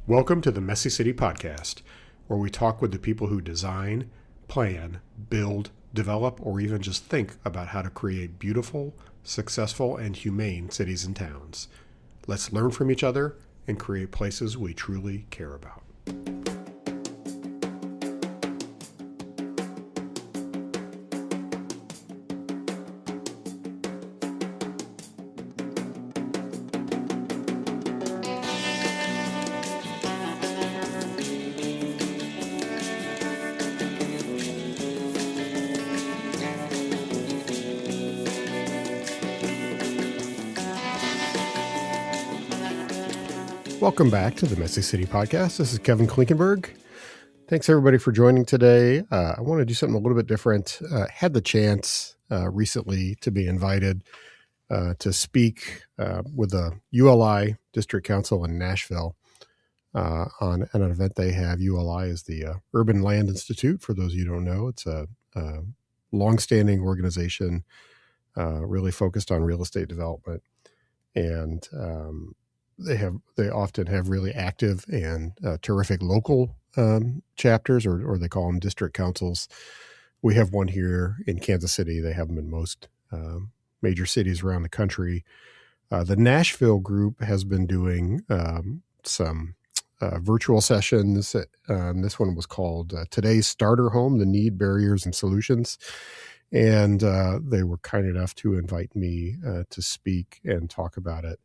Welcome to the Messy City Podcast, where we talk with the people who design, plan, build, develop, or even just think about how to create beautiful, successful, and humane cities and towns. Let's learn from each other and create places we truly care about. Welcome back to the Messy City Podcast. This is Kevin Klinkenberg. Thanks everybody for joining today. I want to do something a little bit different. Had the chance recently to be invited to speak with the ULI District Council in Nashville on an event they have. ULI is the Urban Land Institute. For those of you who don't know, it's a longstanding organization really focused on real estate development. And they often have really active and terrific local chapters, or they call them district councils. We have one here in Kansas City. They have them in most major cities around the country. The Nashville group has been doing some virtual sessions. This one was called Today's Starter Home, the Need, Barriers, and Solutions. And they were kind enough to invite me to speak and talk about it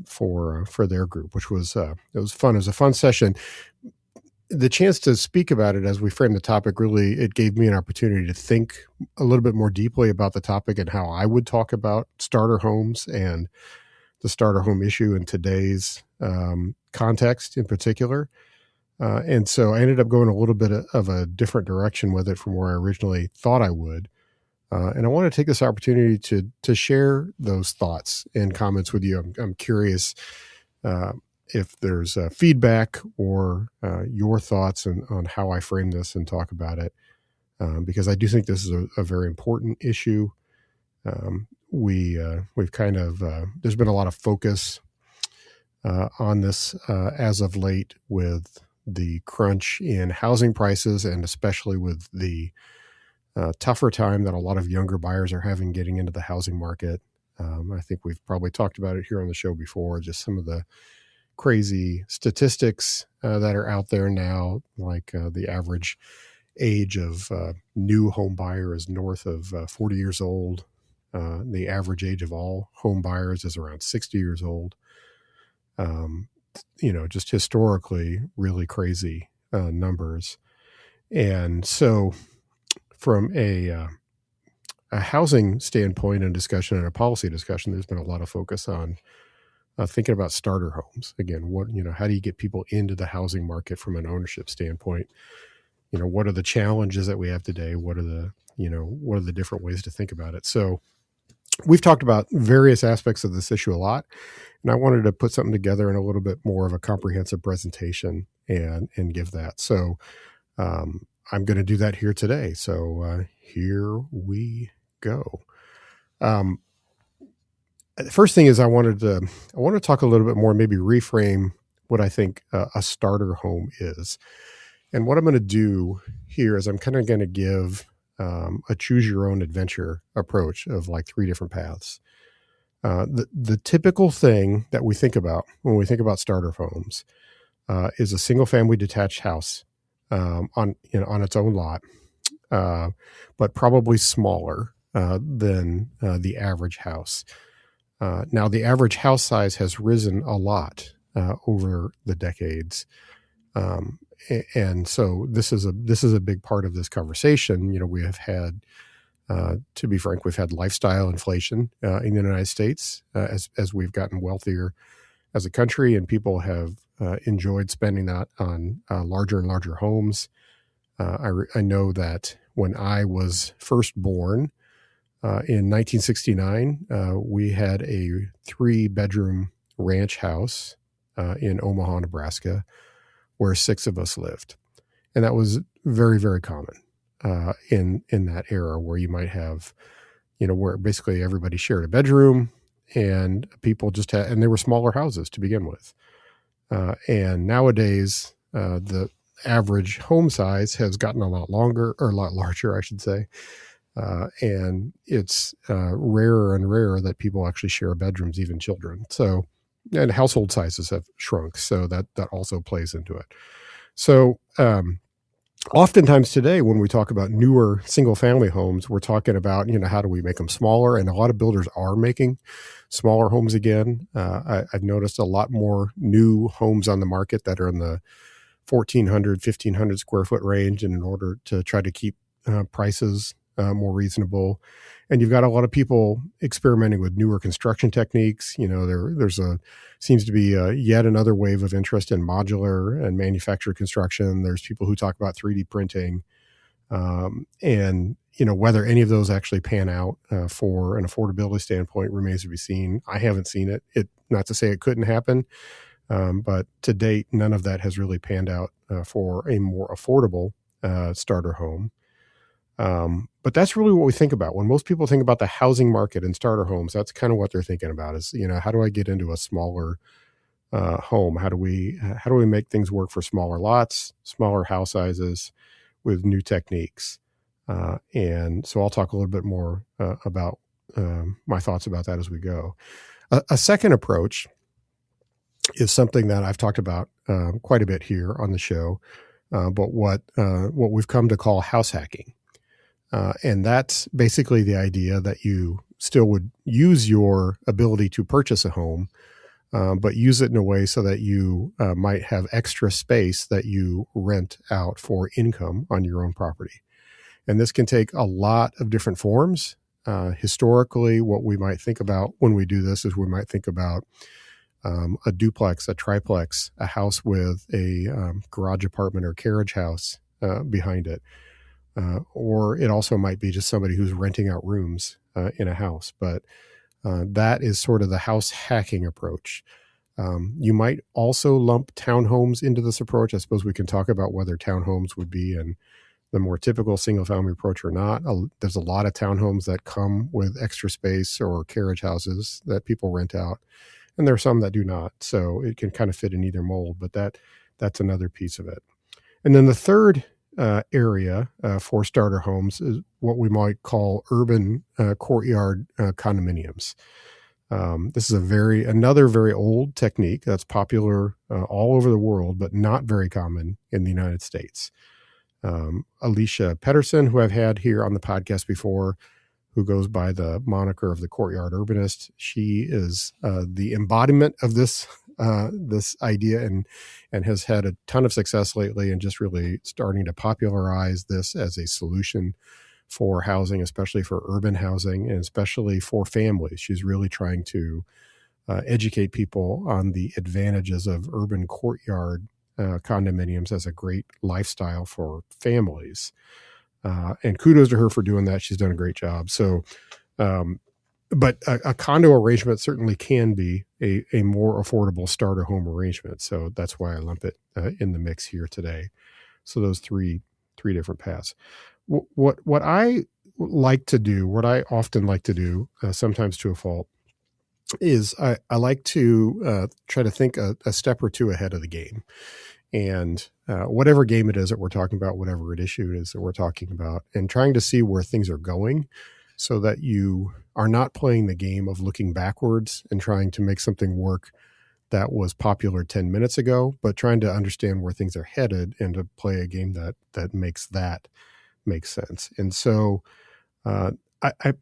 for their group, which was it was fun. It was a fun session. The chance to speak about it as we framed the topic, really, it gave me an opportunity to think a little bit more deeply about the topic and how I would talk about starter homes and the starter home issue in today's context in particular. And so I ended up going a little bit of a different direction with it from where I originally thought I would. And I want to take this opportunity to share those thoughts and comments with you. I'm curious if there's feedback or your thoughts on how I frame this and talk about it, because I do think this is a very important issue. We've kind of there's been a lot of focus on this as of late with the crunch in housing prices, and especially with the tougher time that a lot of younger buyers are having getting into the housing market. I think we've probably talked about it here on the show before, just some of the crazy statistics that are out there now, like the average age of new home buyer is north of 40 years old. The average age of all home buyers is around 60 years old. Just historically really crazy numbers. And so from a housing standpoint and discussion and a policy discussion, there's been a lot of focus on thinking about starter homes. Again, how do you get people into the housing market from an ownership standpoint? What are the challenges that we have today? What are the different ways to think about it? So we've talked about various aspects of this issue a lot, and I wanted to put something together in a little bit more of a comprehensive presentation and give that. So, I'm going to do that here today. So here we go. The first thing is I want to talk a little bit more, maybe reframe what I think a starter home is. And what I'm going to do here is I'm kind of going to give a choose your own adventure approach of like three different paths. The typical thing that we think about when we think about starter homes is a single family detached house on its own lot, but probably smaller than the average house. Now, the average house size has risen a lot over the decades, and so this is a big part of this conversation. We have had, to be frank, we've had lifestyle inflation in the United States as we've gotten wealthier as a country, and people have enjoyed spending that on larger and larger homes. I know that when I was first born in 1969, we had a 3-bedroom ranch house in Omaha, Nebraska, where 6 of us lived. And that was very, very common in that era, where you might have, where basically everybody shared a bedroom and people just had, and they were smaller houses to begin with. And nowadays, the average home size has gotten a lot longer, or a lot larger, I should say. And it's rarer and rarer that people actually share bedrooms, even children. So, and household sizes have shrunk. So that also plays into it. So, oftentimes today, when we talk about newer single family homes, we're talking about, how do we make them smaller? And a lot of builders are making smaller homes again. I've noticed a lot more new homes on the market that are in the 1,400, 1,500 square foot range. And in order to try to keep prices more reasonable. And you've got a lot of people experimenting with newer construction techniques. There's seems to be yet another wave of interest in modular and manufactured construction. There's people who talk about 3D printing, and whether any of those actually pan out for an affordability standpoint remains to be seen. I haven't seen it. Not to say it couldn't happen, but to date, none of that has really panned out for a more affordable starter home. But that's really what we think about when most people think about the housing market and starter homes. That's kind of what they're thinking about is, how do I get into a smaller home? How do we make things work for smaller lots, smaller house sizes with new techniques? And so I'll talk a little bit more about my thoughts about that as we go. A second approach is something that I've talked about quite a bit here on the show, but what we've come to call house hacking. And that's basically the idea that you still would use your ability to purchase a home, but use it in a way so that you might have extra space that you rent out for income on your own property. And this can take a lot of different forms. Historically, what we might think about when we do this is we might think about a duplex, a triplex, a house with a garage apartment or carriage house behind it. Or it also might be just somebody who's renting out rooms in a house. But that is sort of the house hacking approach. You might also lump townhomes into this approach. I suppose we can talk about whether townhomes would be in the more typical single family approach or not. There's a lot of townhomes that come with extra space or carriage houses that people rent out. And there are some that do not. So it can kind of fit in either mold, but that's another piece of it. And then the third area for starter homes is what we might call urban courtyard condominiums. This is another very old technique that's popular all over the world, but not very common in the United States. Alicia Pedersen, who I've had here on the podcast before, who goes by the moniker of the courtyard urbanist, she is the embodiment of this idea and has had a ton of success lately and just really starting to popularize this as a solution for housing, especially for urban housing and especially for families. She's really trying to educate people on the advantages of urban courtyard condominiums as a great lifestyle for families. And kudos to her for doing that. She's done a great job. So, but a condo arrangement certainly can be a more affordable starter home arrangement. So that's why I lump it in the mix here today. So those three different paths. What I like to do, what I often like to do, sometimes to a fault, is I like to try to think a step or two ahead of the game. And whatever game it is that we're talking about, whatever issue it is that we're talking about, and trying to see where things are going so that you are not playing the game of looking backwards and trying to make something work that was popular 10 minutes ago, but trying to understand where things are headed and to play a game that makes that make sense. And so I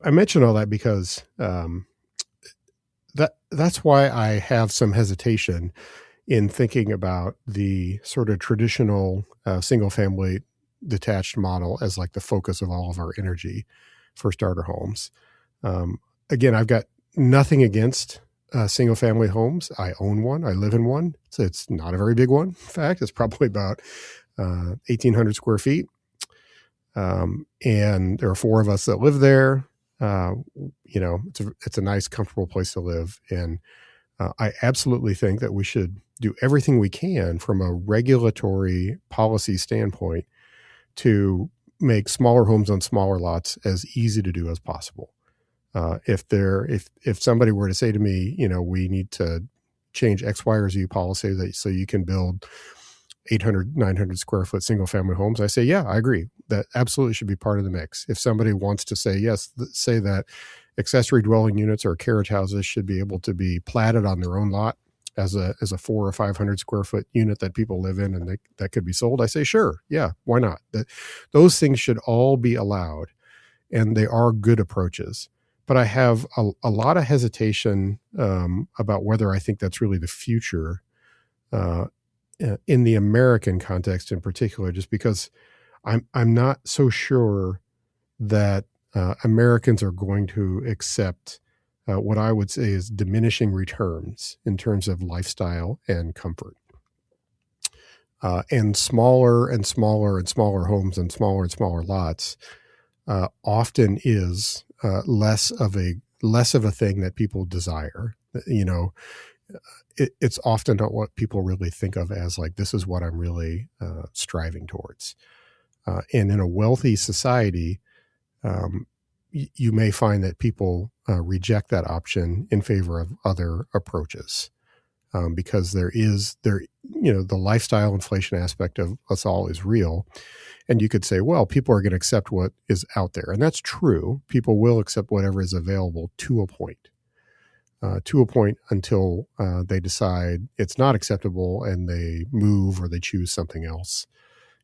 mention all that because that's why I have some hesitation in thinking about the sort of traditional single family detached model as like the focus of all of our energy for starter homes. Again, I've got nothing against single family homes. I own one. I live in one. So it's not a very big one. In fact, it's probably about 1,800 square feet. And there are 4 of us that live there. It's a nice, comfortable place to live. And I absolutely think that we should do everything we can from a regulatory policy standpoint to make smaller homes on smaller lots as easy to do as possible. If somebody were to say to me, we need to change X, Y, or Z policy so you can build 800, 900 square foot single family homes? I say, yeah, I agree. That absolutely should be part of the mix. If somebody wants to say, yes, say that accessory dwelling units or carriage houses should be able to be platted on their own lot as a 400 or 500 square foot unit that people live in, and that could be sold, I say, sure. Yeah. Why not? Those things should all be allowed, and they are good approaches. But I have a lot of hesitation about whether I think that's really the future in the American context in particular, just because I'm not so sure that Americans are going to accept what I would say is diminishing returns in terms of lifestyle and comfort. And smaller and smaller and smaller homes and smaller lots often is less of a thing that people desire. It's often not what people really think of as like, this is what I'm really striving towards. And in a wealthy society, you may find that people reject that option in favor of other approaches, because the lifestyle inflation aspect of us all is real. And you could say, well, people are going to accept what is out there. And that's true. People will accept whatever is available to a point until they decide it's not acceptable and they move or they choose something else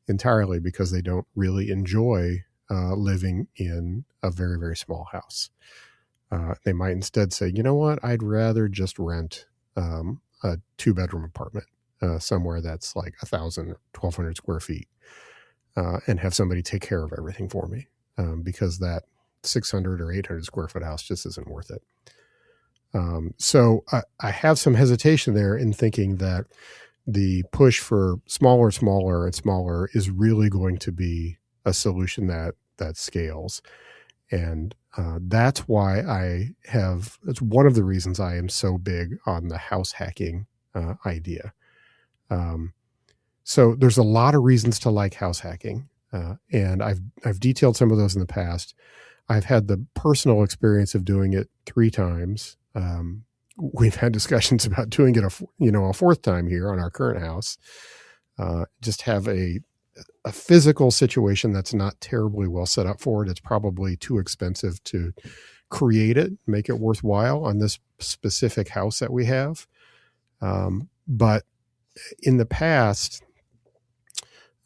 entirely because they don't really enjoy living in a very, very small house. They might instead say, you know what, I'd rather just rent a 2-bedroom apartment somewhere that's like 1,000 or 1,200 square feet and have somebody take care of everything for me because that 600 or 800 square foot house just isn't worth it. So I have some hesitation there in thinking that the push for smaller and smaller is really going to be a solution that scales. And that's why it's one of the reasons I am so big on the house hacking idea. So there's a lot of reasons to like house hacking. And I've detailed some of those in the past. I've had the personal experience of doing it 3 times. We've had discussions about doing it a fourth time here on our current house. Just have a physical situation that's not terribly well set up for it. It's probably too expensive to create it, make it worthwhile on this specific house that we have. But in the past,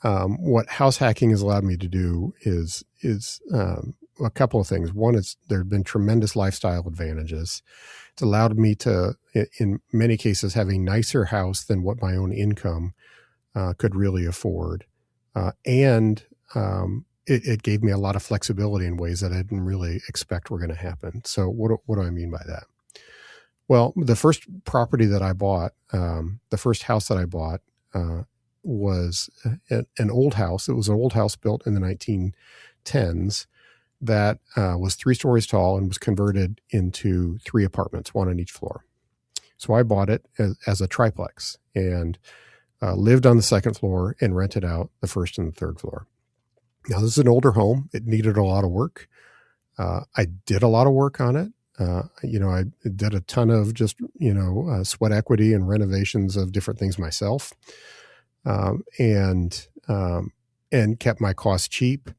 what house hacking has allowed me to do is a couple of things. One is there have been tremendous lifestyle advantages. It's allowed me to, in many cases, have a nicer house than what my own income could really afford. And it gave me a lot of flexibility in ways that I didn't really expect were going to happen. So what do I mean by that? Well, the first property that I bought, the first house that I bought was an old house. It was an old house built in the 1910s that was 3 stories tall and was converted into 3 apartments, 1 on each floor. So I bought it as a triplex and lived on the 2nd floor and rented out the 1st and the 3rd floor. Now, this is an older home. It needed a lot of work. I did a lot of work on it. I did a ton of just, sweat equity and renovations of different things myself, and kept my costs cheap.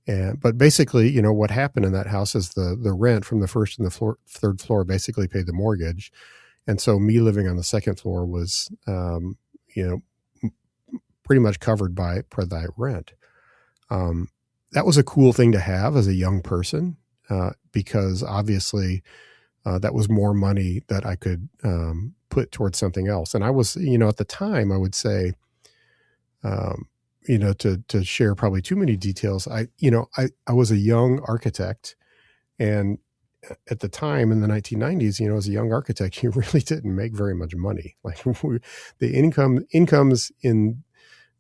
But basically, what happened in that house is the rent from the 1st and the 3rd floor basically paid the mortgage. And so me living on the 2nd floor was, pretty much covered by that rent. That was a cool thing to have as a young person, because obviously that was more money that I could put towards something else. And I was, at the time, I would say, to share probably too many details, I was a young architect, and at the time in the 1990s, as a young architect, you really didn't make very much money. Like the incomes in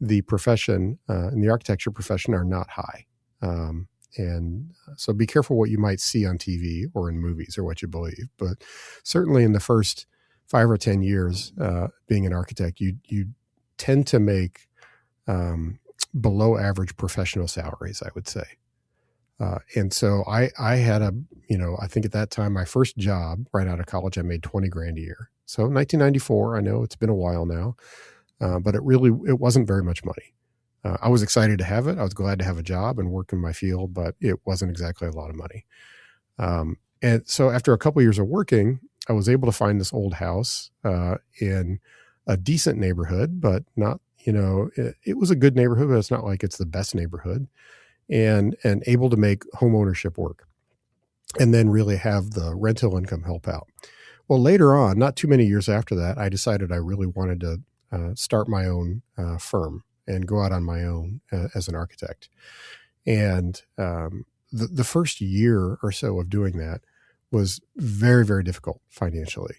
the profession, in the architecture profession, are not high. And so be careful what you might see on TV or in movies or what you believe. But certainly in the first 5 or 10 years being an architect, you tend to make below average professional salaries, I would say. And so I had I think at that time, my first job right out of college, I made 20 grand a year. So 1994, I know it's been a while now, but it wasn't very much money. I was excited to have it. I was glad to have a job and work in my field, but it wasn't exactly a lot of money. And so after a couple of years of working, I was able to find this old house in a decent neighborhood, but not, it was a good neighborhood, but it's not like it's the best neighborhood, and able to make home ownership work and then really have the rental income help out. Well, later on, not too many years after that, I decided I really wanted to start my own firm and go out on my own as an architect. And the first year or so of doing that was very, very difficult financially.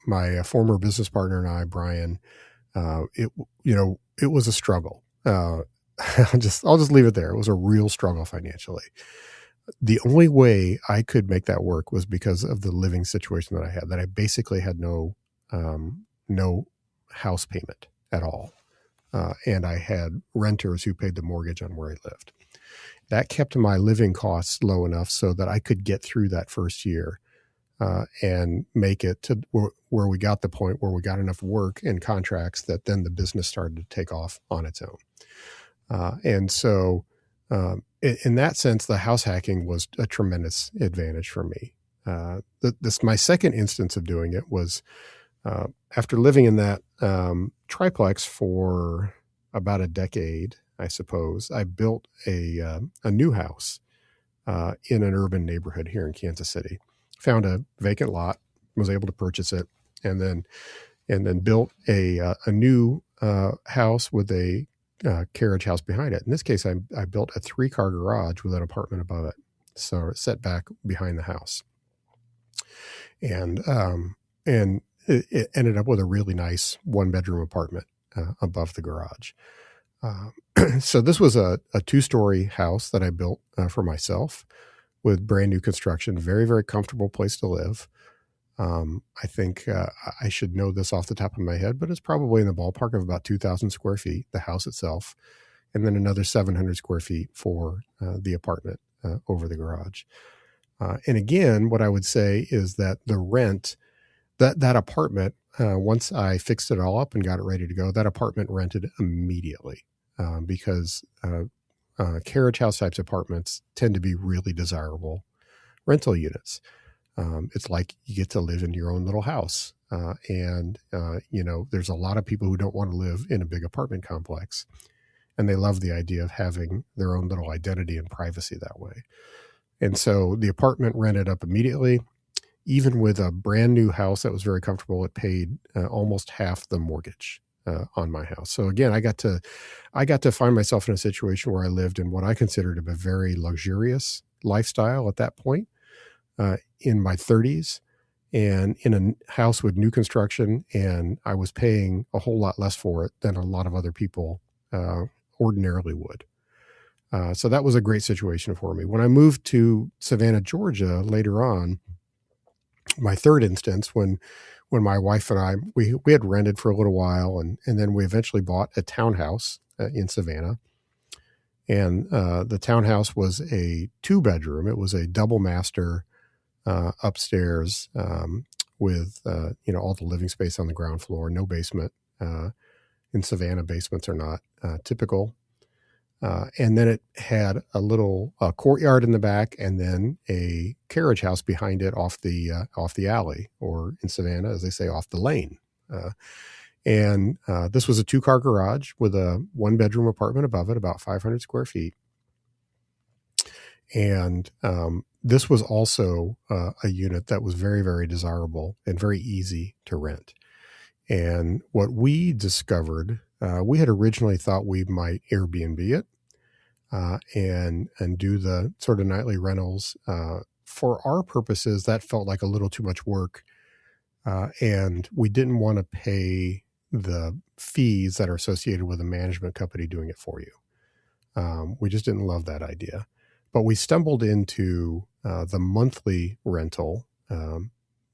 My former business partner and I, Brian, it was a struggle. I'll just leave it there. It was a real struggle financially. The only way I could make that work was because of the living situation that I had, that I basically had no house payment at all. And I had renters who paid the mortgage on where I lived. That kept my living costs low enough so that I could get through that first year and make it to where we got the point where we got enough work and contracts that then the business started to take off on its own. And so in that sense, the house hacking was a tremendous advantage for me. My second instance of doing it was after living in that triplex for about a decade, I suppose, I built a new house in an urban neighborhood here in Kansas City. Found a vacant lot, was able to purchase it, and then built a new house with a carriage house behind it. In this case, I built a 3-car garage with an apartment above it, so set back behind the house, and it ended up with a really nice 1-bedroom apartment above the garage. So this was a 2-story house that I built for myself with brand new construction, very, very comfortable place to live. I think I should know this off the top of my head, but it's probably in the ballpark of about 2,000 square feet, the house itself, and then another 700 square feet for the apartment over the garage. And again, what I would say is that the rent, that apartment, once I fixed it all up and got it ready to go, that apartment rented immediately because carriage house types apartments tend to be really desirable rental units. It's like you get to live in your own little house. And there's a lot of people who don't want to live in a big apartment complex, and they love the idea of having their own little identity and privacy that way. And so the apartment rented up immediately. Even with a brand new house that was very comfortable, it paid almost half the mortgage on my house. So again, I got to find myself in a situation where I lived in what I considered to be a very luxurious lifestyle at that point in my 30s, and in a house with new construction, and I was paying a whole lot less for it than a lot of other people ordinarily would. So that was a great situation for me. When I moved to Savannah, Georgia later on, my third instance, when my wife and I, we had rented for a little while, and then we eventually bought a townhouse in Savannah. And the townhouse was a 2-bedroom. It was a double master upstairs with all the living space on the ground floor, no basement. In Savannah, basements are not typical. And then it had a little courtyard in the back, and then a carriage house behind it off the alley, or in Savannah, as they say, off the lane. And this was a 2-car garage with a 1-bedroom apartment above it, about 500 square feet. And this was also a unit that was very, very desirable and very easy to rent. And what we discovered, we had originally thought we might Airbnb it and do the sort of nightly rentals. For our purposes, that felt like a little too much work, and we didn't want to pay the fees that are associated with a management company doing it for you. We just didn't love that idea. But we stumbled into the monthly rental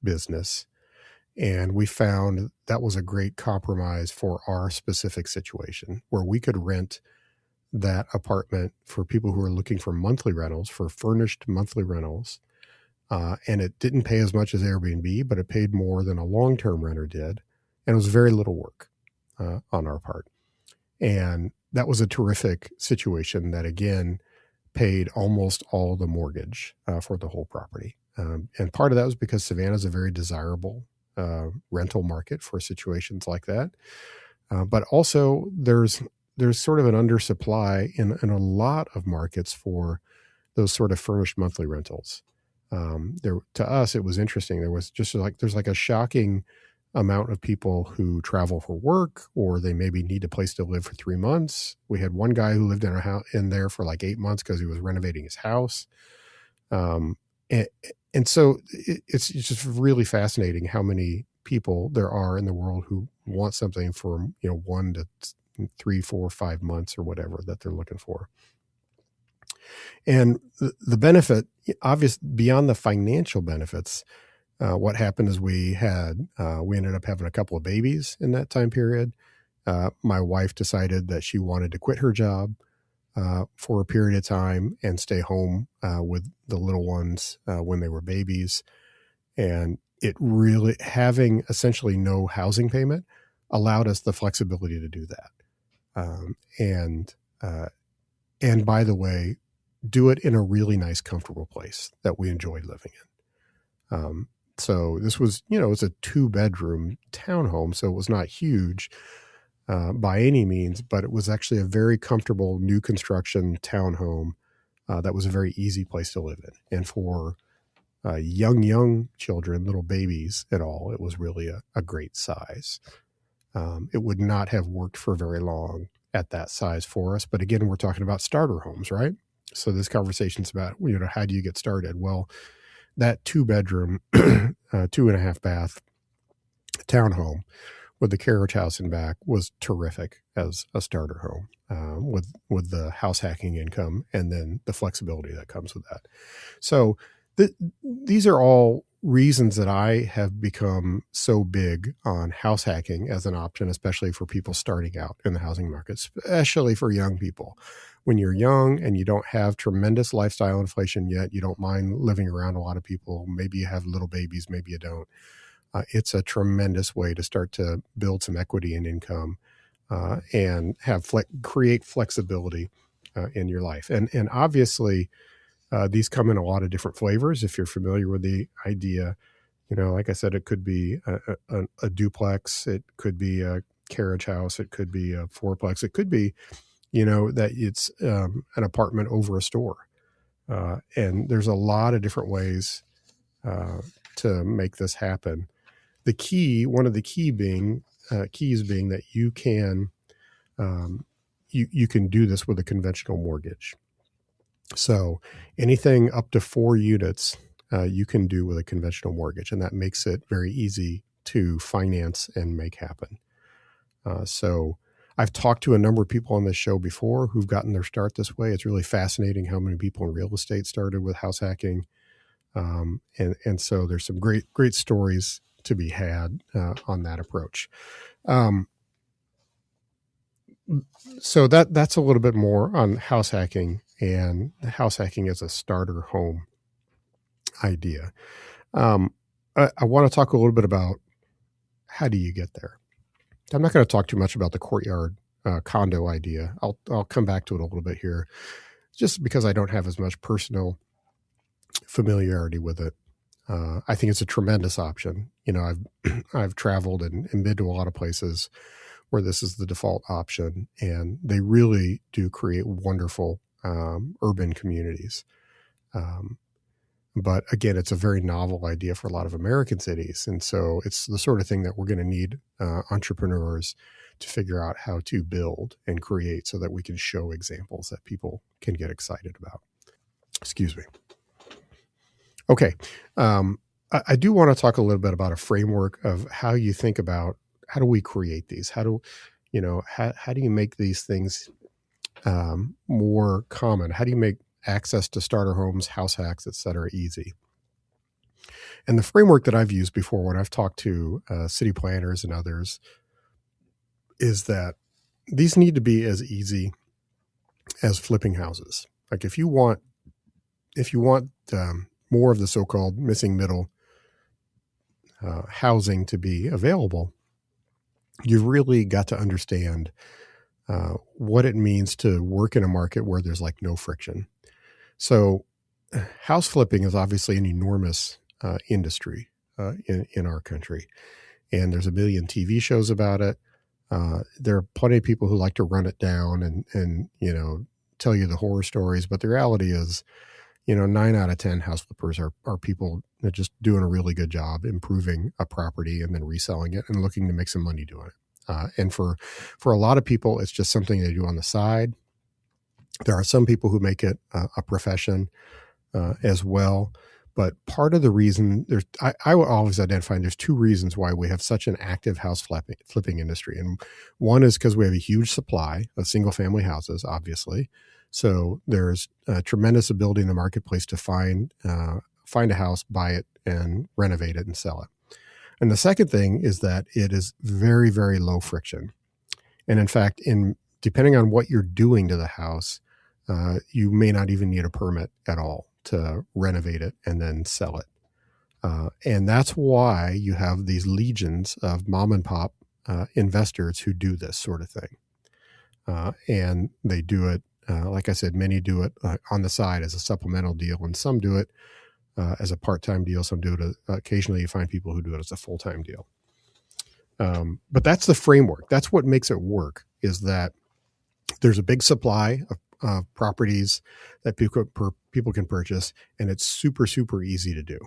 business, and we found that was a great compromise for our specific situation, where we could rent that apartment for people who are looking for monthly rentals, for furnished monthly rentals. And it didn't pay as much as Airbnb, but it paid more than a long-term renter did. And it was very little work on our part. And that was a terrific situation that, again, paid almost all the mortgage for the whole property. And part of that was because Savannah is a very desirable rental market for situations like that. But also there's sort of an undersupply in a lot of markets for those sort of furnished monthly rentals. To us, it was interesting. There's like a shocking amount of people who travel for work, or they maybe need a place to live for 3 months. We had one guy who lived in a house in there for like 8 months because he was renovating his house. And so it's just really fascinating how many people there are in the world who want something for 1 to 3, 4, 5 months or whatever that they're looking for. And the benefit, obvious beyond the financial benefits, what happened is we ended up having a couple of babies in that time period. My wife decided that she wanted to quit her job for a period of time and stay home with the little ones when they were babies. And it really, having essentially no housing payment, allowed us the flexibility to do that. And by the way, do it in a really nice, comfortable place that we enjoyed living in. So this was, it's a 2-bedroom townhome, so it was not huge by any means, but it was actually a very comfortable new construction townhome that was a very easy place to live in. And for young children, little babies at all, it was really a great size. It would not have worked for very long at that size for us. But again, we're talking about starter homes, right? So this conversation's about, how do you get started? Well, that 2-bedroom, 2.5 bath townhome with the carriage house in back was terrific as a starter home with the house hacking income and then the flexibility that comes with that. So these are all reasons that I have become so big on house hacking as an option, especially for people starting out in the housing market, especially for young people. When you're young and you don't have tremendous lifestyle inflation yet, you don't mind living around a lot of people, maybe you have little babies, maybe you don't. It's a tremendous way to start to build some equity and income and create flexibility in your life. And obviously, these come in a lot of different flavors. If you're familiar with the idea, like I said, it could be a duplex, it could be a carriage house, it could be a fourplex, it could be, that it's an apartment over a store. And there's a lot of different ways to make this happen. One of the keys being that you can do this with a conventional mortgage. So anything up to 4 units, you can do with a conventional mortgage, and that makes it very easy to finance and make happen. So I've talked to a number of people on this show before who've gotten their start this way. It's really fascinating how many people in real estate started with house hacking. And so there's some great stories to be had on that approach. So that's a little bit more on house hacking and house hacking as a starter home idea. I want to talk a little bit about how do you get there. I'm not going to talk too much about the courtyard condo idea. I'll come back to it a little bit here, just because I don't have as much personal familiarity with it. I think it's a tremendous option. I've traveled and been to a lot of places where this is the default option, and they really do create wonderful urban communities. But again, it's a very novel idea for a lot of American cities. And so it's the sort of thing that we're going to need entrepreneurs to figure out how to build and create so that we can show examples that people can get excited about. Excuse me. Okay. I do want to talk a little bit about a framework of how you think about how do we create these? How do you make these things more common? How do you make access to starter homes, house hacks, et cetera, easy? And the framework that I've used before when I've talked to city planners and others is that these need to be as easy as flipping houses. Like if you want more of the so-called missing middle housing to be available, you've really got to understand what it means to work in a market where there's like no friction. So house flipping is obviously an enormous industry in our country. And there's a million TV shows about it. There are plenty of people who like to run it down and tell you the horror stories. But the reality is, 9 out of 10 house flippers are people that just doing a really good job improving a property and then reselling it and looking to make some money doing it. And for a lot of people, it's just something they do on the side. There are some people who make it a profession as well. But part of the reason I would always identify there's two reasons why we have such an active house flipping industry. And one is because we have a huge supply of single family houses, obviously. So there's a tremendous ability in the marketplace to find a house, buy it, and renovate it and sell it. And the second thing is that it is very, very low friction. And in fact, depending on what you're doing to the house, you may not even need a permit at all to renovate it and then sell it. And that's why you have these legions of mom and pop investors who do this sort of thing. And they do it, like I said, many do it on the side as a supplemental deal, and some do it as a part-time deal. Some do it occasionally. You find people who do it as a full-time deal. But that's the framework. That's what makes it work, is that there's a big supply of properties that people can purchase, and it's super, super easy to do.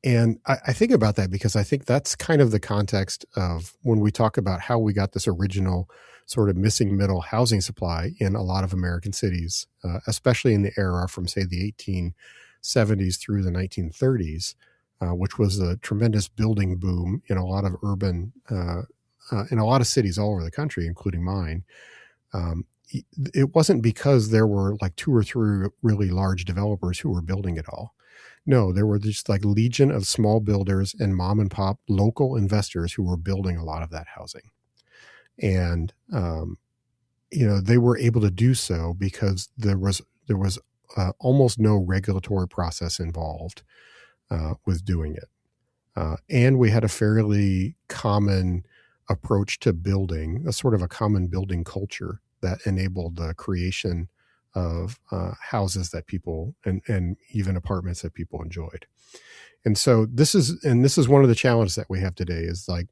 And I think about that because I think that's kind of the context of when we talk about how we got this original sort of missing middle housing supply in a lot of American cities, especially in the era from, say, the 1870s through the 1930s, which was a tremendous building boom in a lot of in a lot of cities all over the country, including mine. It wasn't because there were like 2 or 3 really large developers who were building it all. No, there were just like legion of small builders and mom and pop local investors who were building a lot of that housing. And, they were able to do so because there was almost no regulatory process involved with doing it. And we had a fairly common approach to building, a sort of a common building culture that enabled the creation of houses that people and even apartments that people enjoyed. And so this is one of the challenges that we have today, is like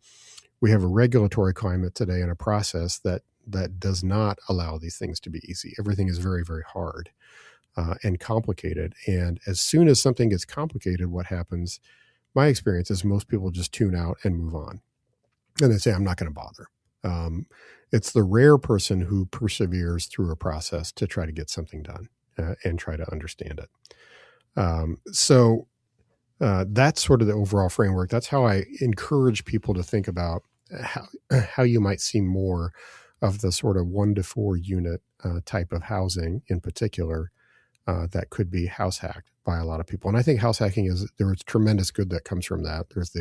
we have a regulatory climate today and a process that does not allow these things to be easy. Everything is very, very hard and complicated. And as soon as something gets complicated, what happens, my experience is most people just tune out and move on. And they say, I'm not going to bother. It's the rare person who perseveres through a process to try to get something done and try to understand it. So that's sort of the overall framework. That's how I encourage people to think about how you might see more of the sort of 1 to 4 unit type of housing in particular that could be house hacked by a lot of people. And I think house hacking there's tremendous good that comes from that. There's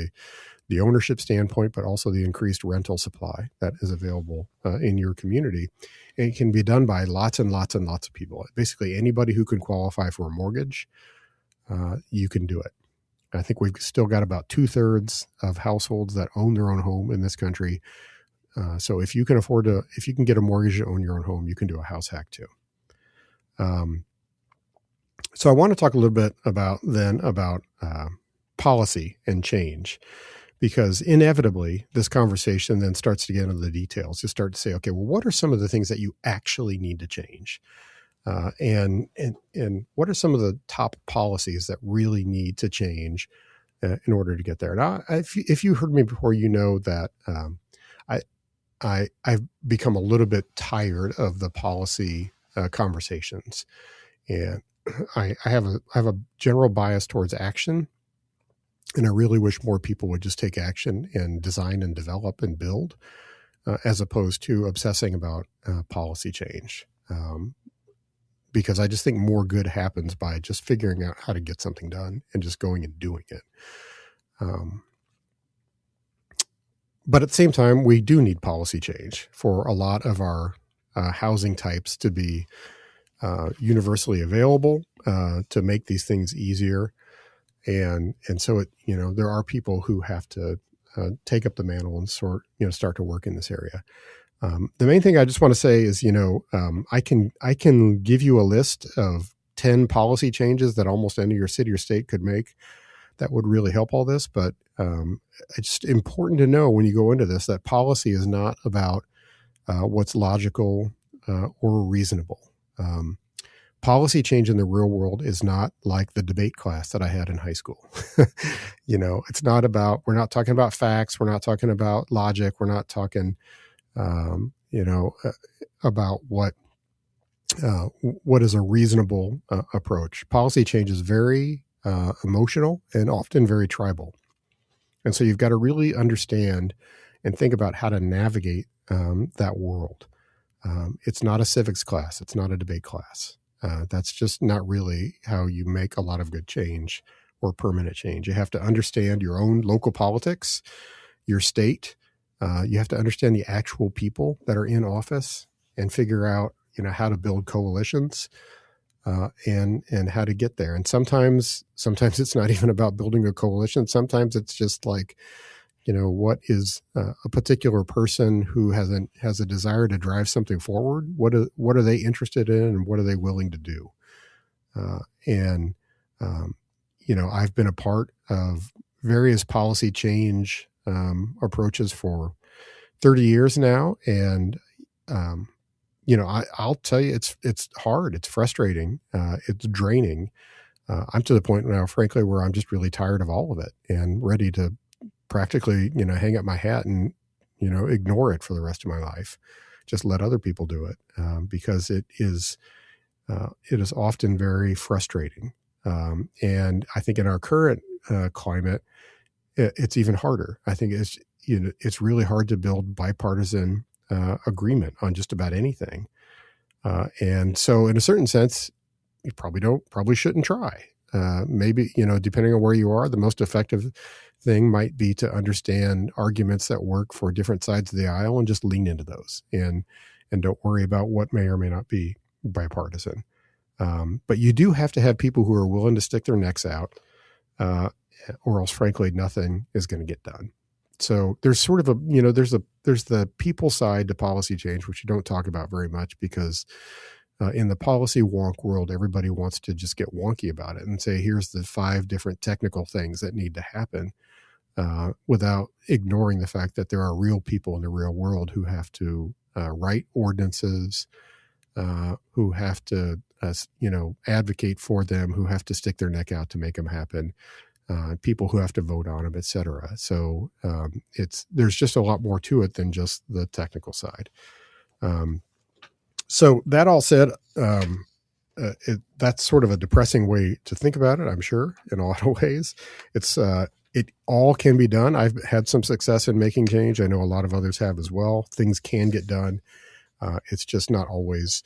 the ownership standpoint, but also the increased rental supply that is available in your community. And it can be done by lots and lots and lots of people. Basically, anybody who can qualify for a mortgage, you can do it. I think we've still got about 2/3 of households that own their own home in this country. So if you can get a mortgage to own your own home, you can do a house hack too. So I want to talk a little bit about policy and change, because inevitably this conversation then starts to get into the details. You start to say, okay, well, what are some of the things that you actually need to change? And what are some of the top policies that really need to change in order to get there? Now, if you heard me before, you know that I've become a little bit tired of the policy conversations, and I have a general bias towards action. And I really wish more people would just take action and design and develop and build, as opposed to obsessing about policy change. Because I just think more good happens by just figuring out how to get something done and just going and doing it. But at the same time, we do need policy change for a lot of our housing types to be universally available, to make these things easier. And so there are people who have to take up the mantle and start to work in this area. The main thing I just want to say is, I can give you a list of 10 policy changes that almost any of your city or state could make that would really help all this. But it's important to know when you go into this that policy is not about what's logical or reasonable. Policy change in the real world is not like the debate class that I had in high school. It's not about, we're not talking about facts. We're not talking about logic. We're not talking, about what is a reasonable approach. Policy change is very emotional and often very tribal. And so you've got to really understand and think about how to navigate that world. It's not a civics class. It's not a debate class. That's just not really how you make a lot of good change or permanent change. You have to understand your own local politics, your state. You have to understand the actual people that are in office and figure out, how to build coalitions and how to get there. And sometimes it's not even about building a coalition. Sometimes it's just like, what is a particular person who has a desire to drive something forward? What are they interested in, and what are they willing to do? I've been a part of various policy change approaches for 30 years now, and I'll tell you, it's hard, it's frustrating, it's draining. I'm to the point now, frankly, where I'm just really tired of all of it and ready to practically, hang up my hat and, ignore it for the rest of my life. Just let other people do it, because it is often very frustrating. And I think in our current climate, it's even harder. I think it's really hard to build bipartisan agreement on just about anything. And so in a certain sense, you probably shouldn't try. Maybe, depending on where you are, the most effective thing might be to understand arguments that work for different sides of the aisle and just lean into those and don't worry about what may or may not be bipartisan. But you do have to have people who are willing to stick their necks out, or else, frankly, nothing is going to get done. So there's sort of there's the people side to policy change, which you don't talk about very much because in the policy wonk world, everybody wants to just get wonky about it and say, here's the 5 different technical things that need to happen, without ignoring the fact that there are real people in the real world who have to write ordinances, who have to, advocate for them, who have to stick their neck out to make them happen. People who have to vote on them, et cetera. So there's just a lot more to it than just the technical side. So that all said, that's sort of a depressing way to think about it, I'm sure, in a lot of ways. It all can be done. I've had some success in making change. I know a lot of others have as well. Things can get done. It's just not always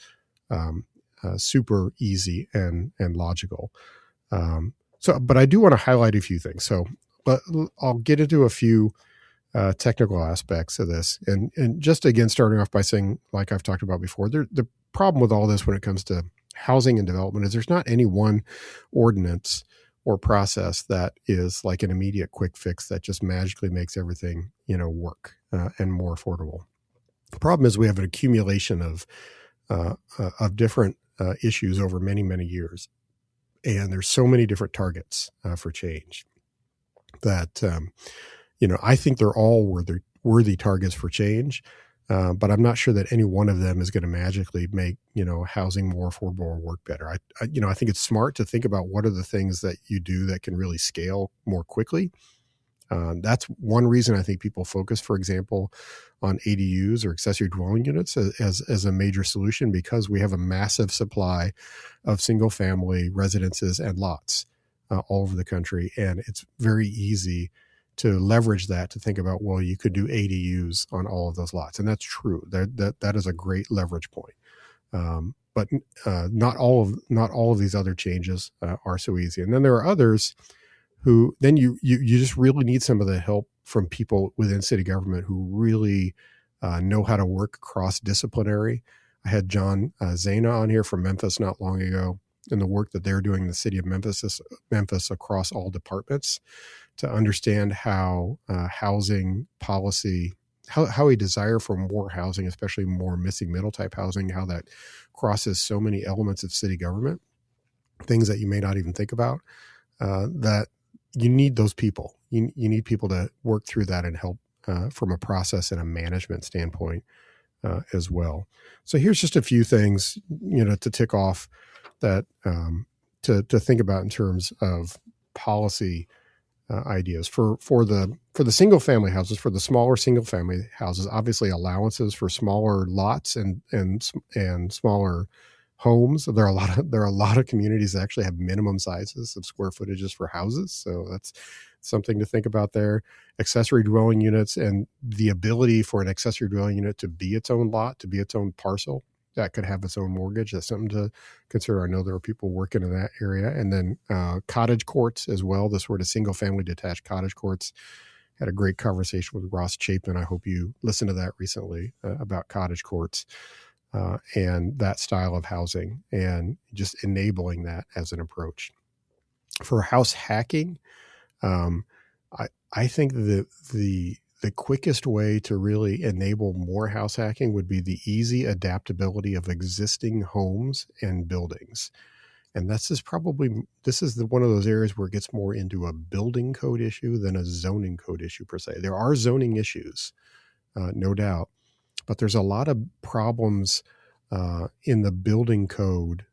super easy and logical. But I do want to highlight a few things. So I'll get into a few technical aspects of this. And just again, starting off by saying, like I've talked about before, the problem with all this when it comes to housing and development is there's not any one ordinance or process that is like an immediate quick fix that just magically makes everything, work and more affordable. The problem is we have an accumulation of different issues over many, many years. And there's so many different targets for change that, I think they're all worthy targets for change. But I'm not sure that any one of them is going to magically make, housing more affordable or work better. I think it's smart to think about what are the things that you do that can really scale more quickly. That's one reason I think people focus, for example, on ADUs or accessory dwelling units as a major solution, because we have a massive supply of single family residences and lots all over the country. And it's very easy to leverage that to think about, well, you could do ADUs on all of those lots. And that's true. That is a great leverage point. But not all of these other changes are so easy. And then there are others who then you just really need some of the help from people within city government who really know how to work cross-disciplinary. I had John Zana on here from Memphis not long ago, and the work that they're doing in the city of Memphis across all departments to understand how housing policy, how a desire for more housing, especially more missing middle type housing, how that crosses so many elements of city government, things that you may not even think about, that you need those people. You need people to work through that and help from a process and a management standpoint as well. So here's just a few things, to tick off that to think about in terms of policy ideas for the single family houses, for the smaller single family houses. Obviously, allowances for smaller lots and smaller homes. There are a lot of communities that actually have minimum sizes of square footages for houses, so that's something to think about there. Accessory dwelling units and the ability for an accessory dwelling unit to be its own lot, to be its own parcel that could have its own mortgage. That's something to consider. I know there are people working in that area. And then cottage courts as well, the sort of single family detached cottage courts. Had a great conversation with Ross Chapin. I hope you listened to that recently about cottage courts and that style of housing and just enabling that as an approach. For house hacking, I think that the quickest way to really enable more house hacking would be the easy adaptability of existing homes and buildings. And this is one of those areas where it gets more into a building code issue than a zoning code issue per se. There are zoning issues, no doubt, but there's a lot of problems in the building code,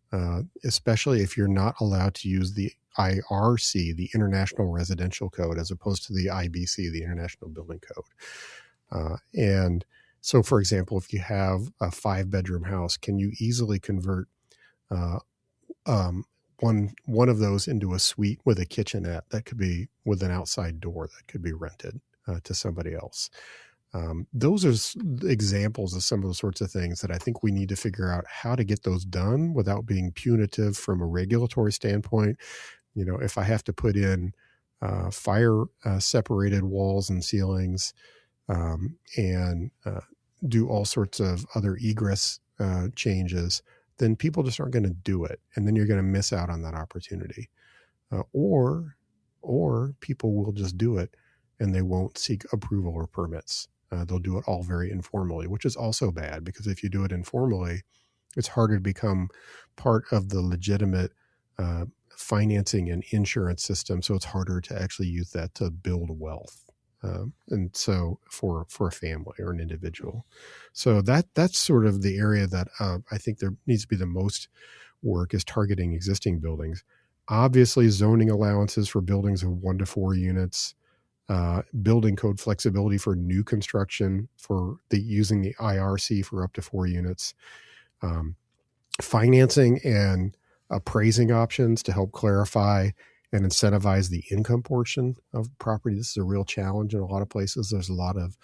especially if you're not allowed to use the IRC, the International Residential Code, as opposed to the IBC, the International Building Code. And so, for example, if you have a 5-bedroom house, can you easily convert one of those into a suite with a kitchenette that could be with an outside door that could be rented to somebody else? Those are examples of some of the sorts of things that I think we need to figure out how to get those done without being punitive from a regulatory standpoint. If I have to put in fire separated walls and ceilings and do all sorts of other egress changes, then people just aren't going to do it. And then you're going to miss out on that opportunity. Or people will just do it and they won't seek approval or permits. They'll do it all very informally, which is also bad, because if you do it informally, it's harder to become part of the legitimate financing and insurance system. So it's harder to actually use that to build wealth. And so for a family or an individual. So that's sort of the area that I think there needs to be the most work, is targeting existing buildings. Obviously, zoning allowances for buildings of 1 to 4 units, building code flexibility for new construction for using the IRC for up to 4 units, financing and appraising options to help clarify and incentivize the income portion of property. This is a real challenge in a lot of places. There's a lot of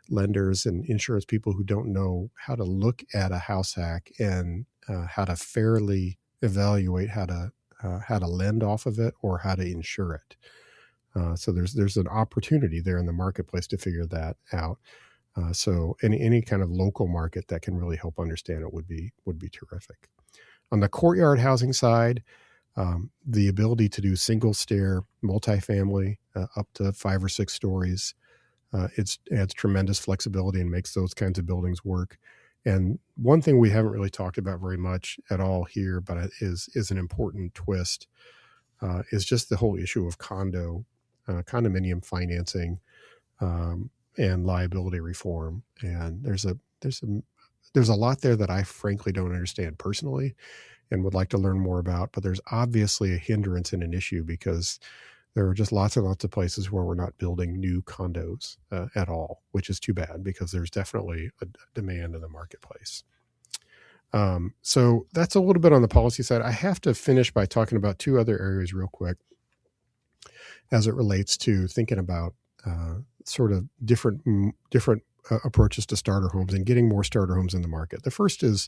lenders and insurance people who don't know how to look at a house hack and how to fairly evaluate how to lend off of it or how to insure it. So there's an opportunity there in the marketplace to figure that out. So any kind of local market that can really help understand it would be terrific. On the courtyard housing side, the ability to do single stair multifamily up to 5 or 6 stories, it adds tremendous flexibility and makes those kinds of buildings work. And one thing we haven't really talked about very much at all here, but is an important twist, is just the whole issue of condominium financing and liability reform. And there's a lot there that I frankly don't understand personally and would like to learn more about, but there's obviously a hindrance and an issue because there are just lots and lots of places where we're not building new condos at all, which is too bad because there's definitely a demand in the marketplace. So that's a little bit on the policy side. I have to finish by talking about 2 other areas real quick as it relates to thinking about sort of different approaches to starter homes and getting more starter homes in the market. The first is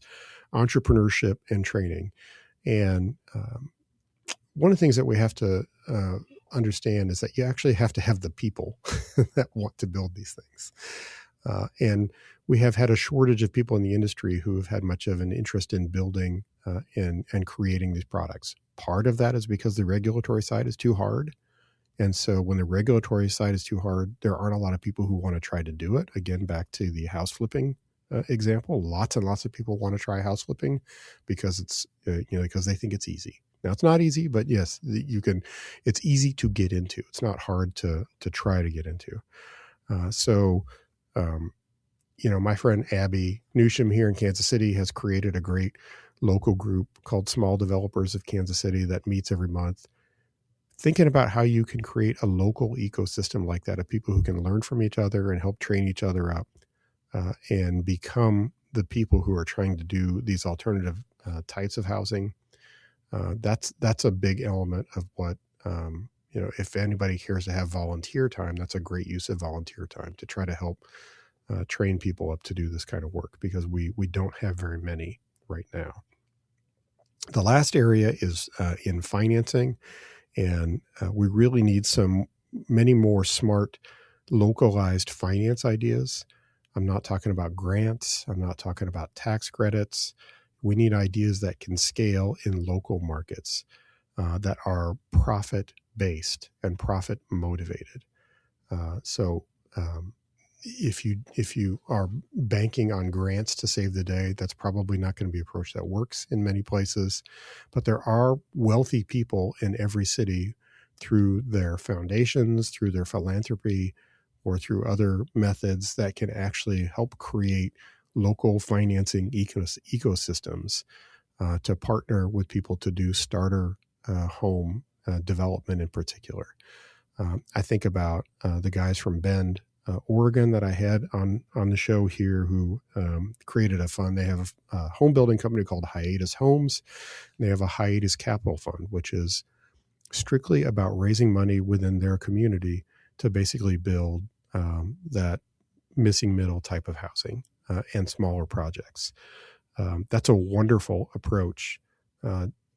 entrepreneurship and training. And one of the things that we have to understand is that you actually have to have the people that want to build these things. And we have had a shortage of people in the industry who have had much of an interest in building and creating these products. Part of that is because the regulatory side is too hard. And so when the regulatory side is too hard, there aren't a lot of people who want to try to do it. Again, back to the house flipping example, lots and lots of people want to try house flipping because it's, because they think it's easy. Now it's not easy, but yes, you can, it's easy to get into. It's not hard to try to get into. My friend Abby Newsham here in Kansas City has created a great local group called Small Developers of Kansas City that meets every month, thinking about how you can create a local ecosystem like that of people who can learn from each other and help train each other up and become the people who are trying to do these alternative types of housing. That's a big element of what, if anybody cares to have volunteer time, that's a great use of volunteer time to try to help train people up to do this kind of work, because we don't have very many right now. The last area is in financing, and we really need many more smart, localized finance ideas. I'm not talking about grants. I'm not talking about tax credits. We need ideas that can scale in local markets that are profit-based and profit-motivated. If you are banking on grants to save the day, that's probably not going to be an approach that works in many places. But there are wealthy people in every city through their foundations, through their philanthropy, or through other methods that can actually help create local financing ecosystems to partner with people to do starter home development in particular. I think about the guys from Bend, Oregon, that I had on the show here, who created a fund. They have a home building company called Hiatus Homes. They have a Hiatus Capital Fund, which is strictly about raising money within their community to basically build that missing middle type of housing and smaller projects. That's a wonderful approach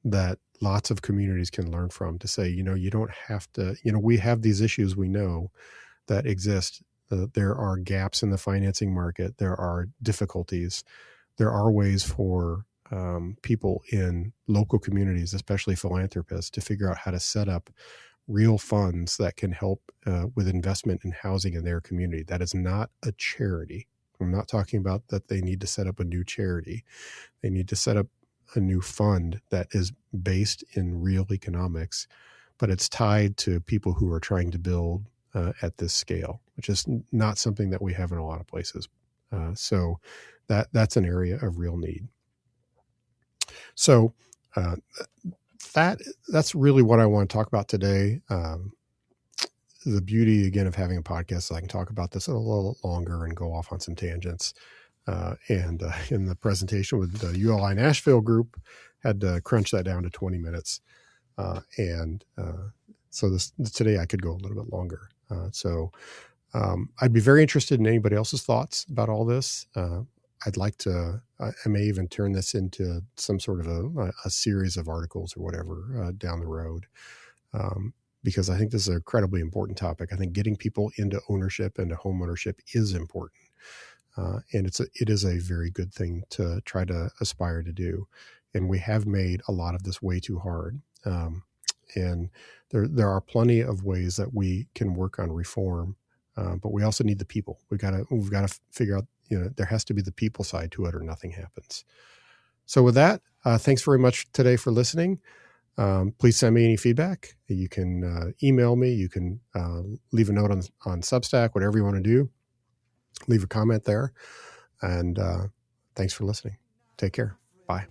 that lots of communities can learn from, to say, you don't have to, we have these issues we know that exist. There are gaps in the financing market. There are difficulties. There are ways for people in local communities, especially philanthropists, to figure out how to set up real funds that can help with investment in housing in their community. That is not a charity. I'm not talking about that they need to set up a new charity. They need to set up a new fund that is based in real economics, but it's tied to people who are trying to build at this scale, which is not something that we have in a lot of places. So that's an area of real need. So that's really what I want to talk about today. The beauty, again, of having a podcast is I can talk about this a little longer and go off on some tangents. And in the presentation with the ULI Nashville group, had to crunch that down to 20 minutes. So today I could go a little bit longer. I'd be very interested in anybody else's thoughts about all this. I'd like to, I may even turn this into some sort of a series of articles or whatever down the road, because I think this is an incredibly important topic. I think getting people into ownership and to home ownership is important. And it is a very good thing to try to aspire to do. And we have made a lot of this way too hard. And there are plenty of ways that we can work on reform, but we also need the people. We've got to figure out, there has to be the people side to it, or nothing happens. So with that, thanks very much today for listening. Please send me any feedback. You can email me. You can leave a note on Substack, whatever you want to do. Leave a comment there. And thanks for listening. Take care. Bye.